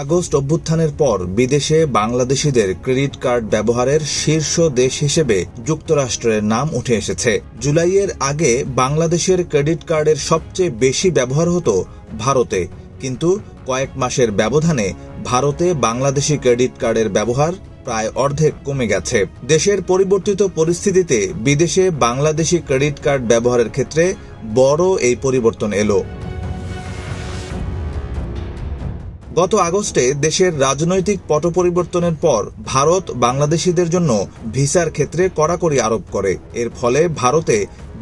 August অভ্যুত্থানের পর বিদেশে বাংলাদেশিদের ক্রেডিট কার্ড ব্যবহারের শীর্ষ দেশ হিসেবে যুক্তরাষ্ট্রের নাম উঠে এসেছে। জুলাইয়ের আগে বাংলাদেশের ক্রেডিট কার্ডের সবচেয়ে বেশি ব্যবহার হতো ভারতে, কিন্তু কয়েক মাসের ব্যবধানে ভারতে বাংলাদেশি ক্রেডিট কার্ডের ব্যবহার প্রায় অর্ধেক কমে গেছে। দেশের পরিবর্তিত পরিস্থিতিতে বিদেশে বাংলাদেশি ক্রেডিট কার্ড ব্যবহারের ক্ষেত্রে বড় এই পরিবর্তন এলো। গত আগস্টে দেশের রাজনৈতিক পট পরিবর্তনের পর ভারত বাংলাদেশিদের জন্য ভিসার ক্ষেত্রে কড়াকড়ি আরোপ করে। এর ফলে ভারতে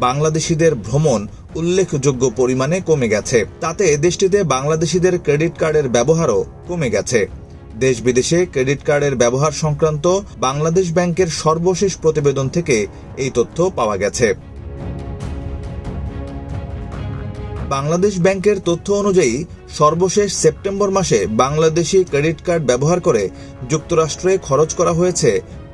বাংলাদেশিদের ভ্রমণ উল্লেখযোগ্য পরিমাণে কমে গেছে। তাতে দেশটিতে বাংলাদেশিদের ক্রেডিট কার্ডের ব্যবহারও কমে গেছে। দেশ বিদেশে ক্রেডিট কার্ডের ব্যবহার সংক্রান্ত বাংলাদেশ ব্যাংকের সর্বশেষ প্রতিবেদন থেকে এই তথ্য পাওয়া গেছে। বাংলাদেশ ব্যাংকের তথ্য অনুযায়ী সর্বশেষ সেপ্টেম্বর মাসে বাংলাদেশি ক্রেডিট কার্ড ব্যবহার করে যুক্তরাষ্ট্রে খরচ করা হয়েছে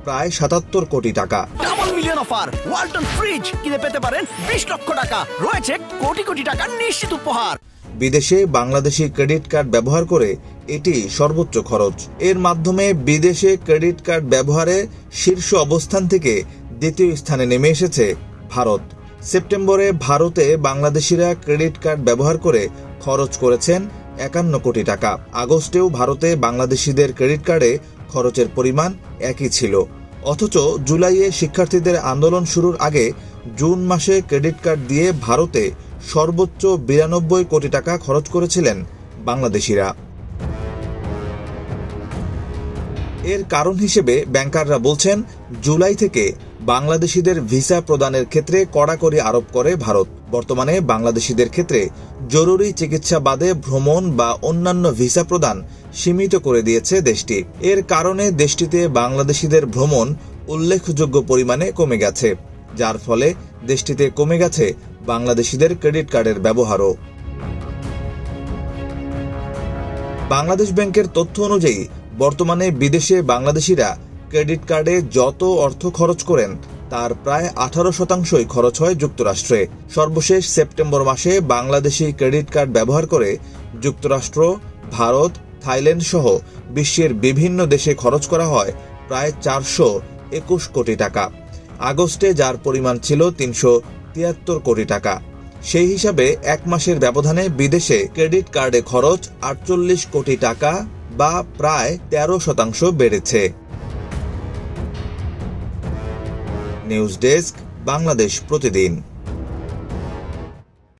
প্রায় ৭৭ কোটি টাকা। Double million offer, Walton fridge কিনে পেতে পারেন ২০ লক্ষ টাকা, রয়েছে কোটি কোটি টাকার নিশ্চিত উপহার। বিদেশে বাংলাদেশি ক্রেডিট কার্ড ব্যবহার করে এটি সর্বোচ্চ খরচ। এর মাধ্যমে বিদেশে ক্রেডিট কার্ড ব্যবহারে শীর্ষ অবস্থান থেকে দ্বিতীয় স্থানে নেমে এসেছে ভারত। সেপ্টেম্বরে ভারতে বাংলাদেশিরা ক্রেডিট কার্ড ব্যবহার করে খরচ করেছেন ৫১ কোটি টাকা। আগস্টেও ভারতে বাংলাদেশিদের ক্রেডিট কার্ডে খরচের পরিমাণ একই ছিল। অথচ জুলাইয়ে শিক্ষার্থীদের আন্দোলন শুরুর আগে জুন মাসে ক্রেডিট কার্ড দিয়ে ভারতে সর্বোচ্চ ৯২ কোটি টাকা খরচ করেছিলেন বাংলাদেশিরা। এর কারণ হিসেবে ব্যাংকাররা বলছেন, জুলাই থেকে বাংলাদেশিদের ভিসা প্রদানের ক্ষেত্রে কড়াকড়ি আরোপ করে ভারত। বর্তমানে বাংলাদেশিদের ক্ষেত্রে জরুরি চিকিৎসা বাদে ভ্রমণ বা অন্যান্য ভিসা প্রদান সীমিত করে দিয়েছে দেশটি। এর কারণে দেশটিতে বাংলাদেশিদের ভ্রমণ উল্লেখযোগ্য পরিমাণে কমে গেছে, যার ফলে দেশটিতে কমে গেছে বাংলাদেশিদের ক্রেডিট কার্ডের ব্যবহারও। বাংলাদেশ ব্যাংকের তথ্য অনুযায়ী বর্তমানে বিদেশে বাংলাদেশিরা ক্রেডিট কার্ডে যত অর্থ খরচ করেন তার প্রায় ১৮% খরচ হয় যুক্তরাষ্ট্রে। সর্বশেষ সেপ্টেম্বর মাসে বাংলাদেশি ক্রেডিট কার্ড ব্যবহার করে যুক্তরাষ্ট্র, ভারত, থাইল্যান্ড সহ বিশ্বের বিভিন্ন দেশে খরচ করা হয় প্রায় ৪২১ কোটি টাকা। আগস্টে যার পরিমাণ ছিল ৩৭৩ কোটি টাকা। সেই হিসাবে এক মাসের ব্যবধানে বিদেশে ক্রেডিট কার্ডে খরচ ৪৮ কোটি টাকা বা প্রায় ১৩% বেড়েছে। নিউজ ডেস্ক, বাংলাদেশ প্রতিদিন।